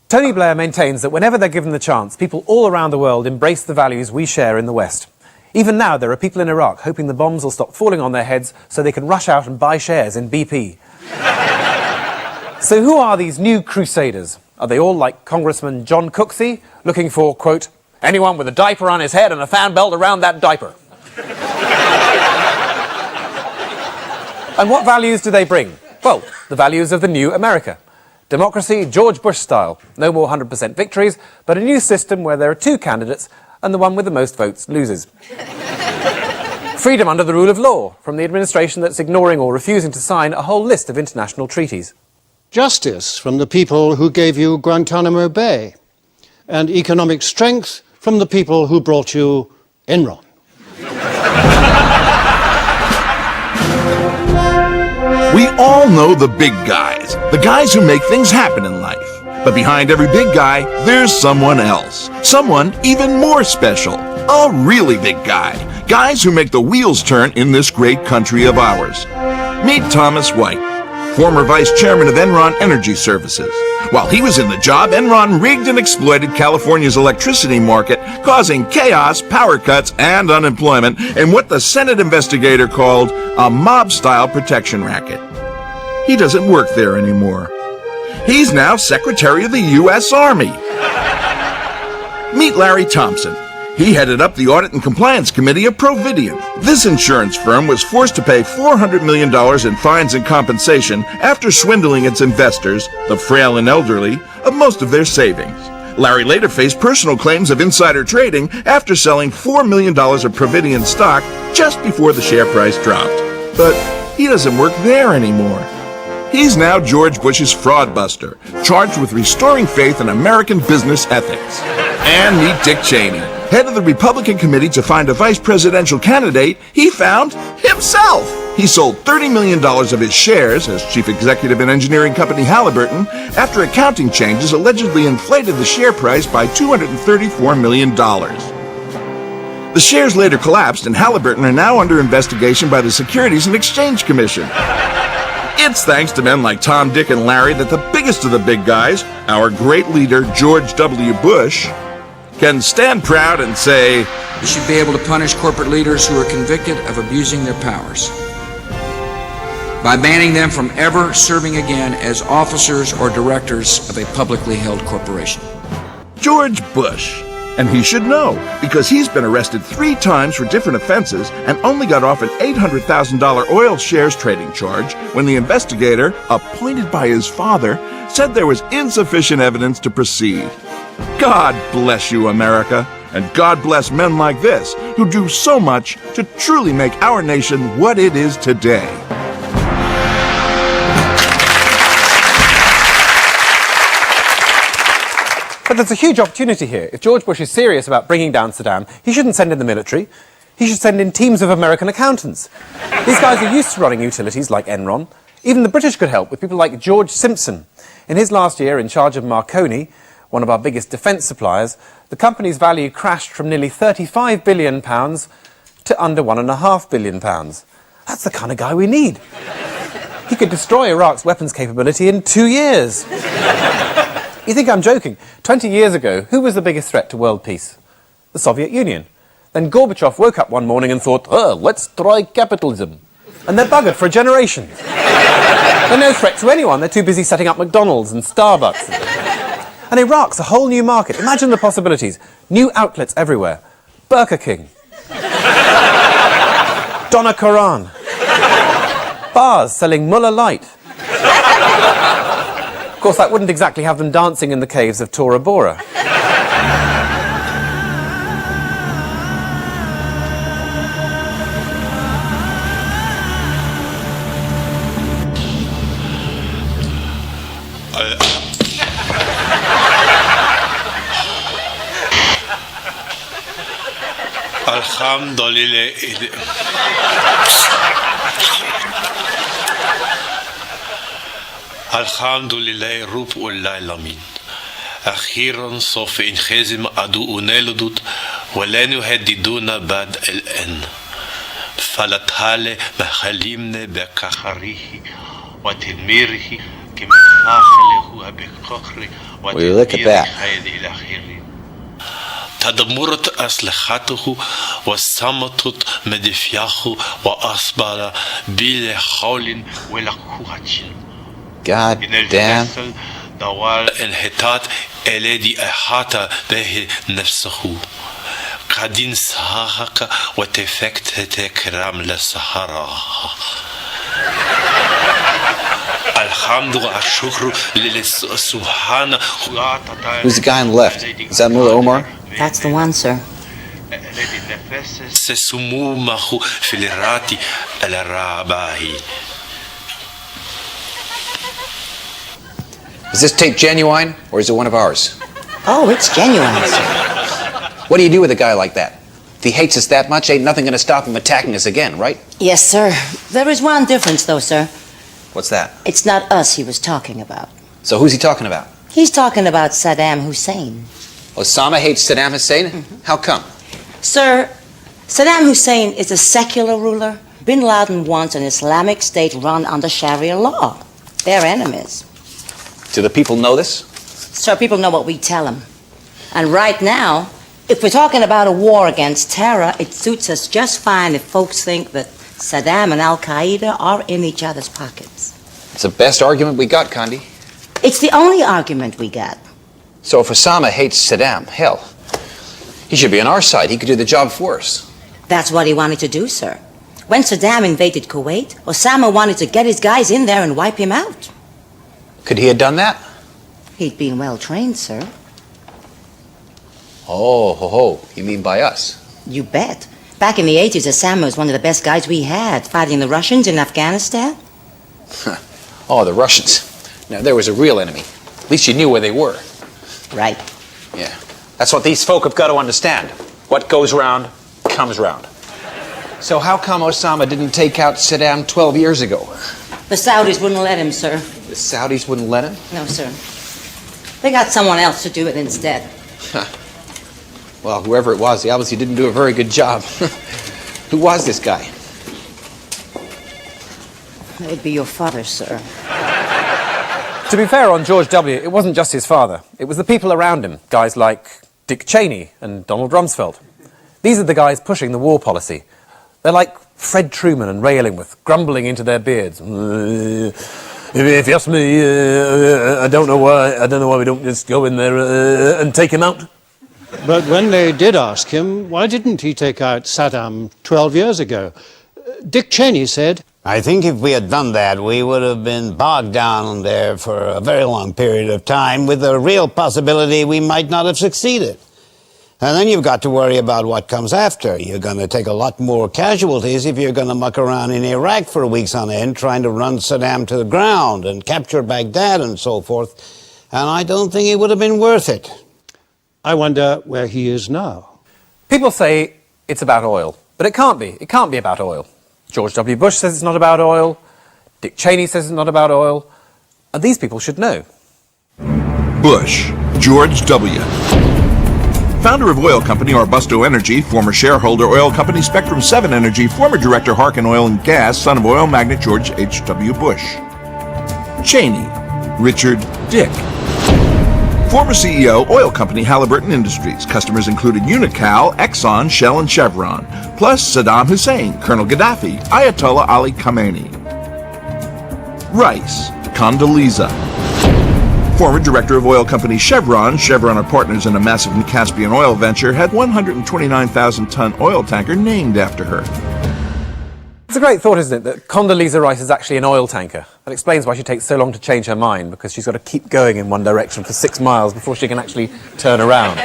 Tony Blair maintains that whenever they're given the chance, people all around the world embrace the values we share in the West. Even now, there are people in Iraq hoping the bombs will stop falling on their heads so they can rush out and buy shares in BP. So who are these new crusaders? Are they all like Congressman John Cooksey, looking for, quote, anyone with a diaper on his head and a fan belt around that diaper? And what values do they bring? Well, the values of the new America. Democracy, George Bush style. No more 100% victories, but a new system where there are two candidates and the one with the most votes loses. Freedom under the rule of law, from the administration that's ignoring or refusing to sign a whole list of international treaties. Justice from the people who gave you Guantanamo Bay. And economic strength from the people who brought you Enron. We all know the big guys, the guys who make things happen in life. But behind every big guy, there's someone else. Someone even more special. A really big guy. Guys who make the wheels turn in this great country of ours. Meet Thomas White, former vice chairman of Enron Energy Services. While he was in the job, Enron rigged and exploited California's electricity market, causing chaos, power cuts, and unemployment in what the Senate investigator called a mob-style protection racket. He doesn't work there anymore. He's now Secretary of the U.S. Army. Meet Larry Thompson. He headed up the Audit and Compliance Committee of Providian. This insurance firm was forced to pay $400 million in fines and compensation after swindling its investors, the frail and elderly, of most of their savings. Larry later faced personal claims of insider trading after selling $4 million of Providian stock just before the share price dropped. But he doesn't work there anymore. He's now George Bush's fraud buster, charged with restoring faith in American business ethics. And meet Dick Cheney, head of the Republican committee to find a vice presidential candidate. He found himself. He sold $30 million of his shares as chief executive in engineering company Halliburton after accounting changes allegedly inflated the share price by $234 million. The shares later collapsed, and Halliburton are now under investigation by the Securities and Exchange Commission. It's thanks to men like Tom, Dick, and Larry that the biggest of the big guys, our great leader George W. Bush, can stand proud and say, "We should be able to punish corporate leaders who are convicted of abusing their powers by banning them from ever serving again as officers or directors of a publicly held corporation." George Bush. And he should know, because he's been arrested 3 times for different offenses and only got off an $800,000 oil shares trading charge when the investigator, appointed by his father, said there was insufficient evidence to proceed. God bless you, America, and God bless men like this who do so much to truly make our nation what it is today. But there's a huge opportunity here. If George Bush is serious about bringing down Saddam, he shouldn't send in the military. He should send in teams of American accountants. These guys are used to running utilities like Enron. Even the British could help with people like George Simpson. In his last year in charge of Marconi, one of our biggest defence suppliers, the company's value crashed from nearly £35 billion to under £1.5 billion. That's the kind of guy we need. He could destroy Iraq's weapons capability in 2 years. You think I'm joking? 20 years ago, who was the biggest threat to world peace? The Soviet Union. Then Gorbachev woke up one morning and thought, let's try capitalism. And they're buggered for a generation. They're no threat to anyone. They're too busy setting up McDonald's and Starbucks. And Iraq's a whole new market. Imagine the possibilities. New outlets everywhere. Burger King. Donna Karan. Bars selling Muller Light. Of course, that wouldn't exactly have them dancing in the caves of Tora Bora. Alhamdulillah. Alhamdulillah Rabb العالمين. أخيرا سوف ينهزم عدونا اللدود ولا يهددون بعد الآن. فلتعالى محلمنا بكخره وتدميره كما Will you look at that? تدمرت أسلحته وصمتت مدافعه وأصبح بلا حول ولا قوة. God damn. انحطاط الذي أحاط به نفسه قد انسحق وتفكت تكرام للسهرة. الحمد والشكر لله سبحانه. Who's the guy on the left? Is that Mullah Omar? That's the one, sir. سسمومه في الرات الرابعي. Is this tape genuine, or is it one of ours? Oh, it's genuine, sir. What do you do with a guy like that? If he hates us that much, ain't nothing going to stop him attacking us again, right? Yes, sir. There is one difference, though, sir. What's that? It's not us he was talking about. So who's he talking about? He's talking about Saddam Hussein. Osama hates Saddam Hussein? How come? Sir, Saddam Hussein is a secular ruler. Bin Laden wants an Islamic state run under Sharia law. They're enemies. Do the people know this? Sir, people know what we tell them. And right now, if we're talking about a war against terror, it suits us just fine if folks think that Saddam and Al-Qaeda are in each other's pockets. It's the best argument we got, Condi. It's the only argument we got. So if Osama hates Saddam, hell, he should be on our side. He could do the job for us. That's what he wanted to do, sir. When Saddam invaded Kuwait, Osama wanted to get his guys in there and wipe him out. Could he have done that? He'd been well trained, sir. Oh, ho, ho. You mean by us? You bet. Back in the 80s, Osama was one of the best guys we had, fighting the Russians in Afghanistan. Oh, the Russians. Now, there was a real enemy. At least you knew where they were. Right. Yeah. That's what these folk have got to understand. What goes round, comes round. So how come Osama didn't take out Saddam 12 years ago? The Saudis wouldn't let him, sir. The Saudis wouldn't let him? No, sir. They got someone else to do it instead. Well, whoever it was, he obviously didn't do a very good job. Who was this guy? That would be your father, sir. To be fair on George W., it wasn't just his father. It was the people around him, guys like Dick Cheney and Donald Rumsfeld. These are the guys pushing the war policy. They're like Fred Truman and Ray Illingworth, grumbling into their beards. If you ask me, I don't know why we don't just go in there and take him out. But when they did ask him, why didn't he take out Saddam 12 years ago? Dick Cheney said, I think if we had done that, we would have been bogged down there for a very long period of time with the real possibility we might not have succeeded. And then you've got to worry about what comes after. You're going to take a lot more casualties if you're going to muck around in Iraq for weeks on end trying to run Saddam to the ground and capture Baghdad and so forth. And I don't think it would have been worth it. I wonder where he is now. People say it's about oil, but it can't be. It can't be about oil. George W. Bush says it's not about oil. Dick Cheney says it's not about oil. And these people should know. Bush, George W. Founder of oil company Arbusto Energy, former shareholder oil company Spectrum 7 Energy, former director Harkin Oil and Gas, son of oil magnate George H.W. Bush. Cheney, Richard Dick. Former CEO, oil company Halliburton Industries. Customers included Unocal, Exxon, Shell, and Chevron. Plus Saddam Hussein, Colonel Gaddafi, Ayatollah Ali Khamenei. Rice, Condoleeza. Former director of oil company Chevron. Chevron are partners in a massive Caspian oil venture, had 129,000-ton oil tanker named after her. It's a great thought, isn't it, that Condoleeza Rice is actually an oil tanker. That explains why she takes so long to change her mind, because she's got to keep going in one direction for 6 miles before she can actually turn around.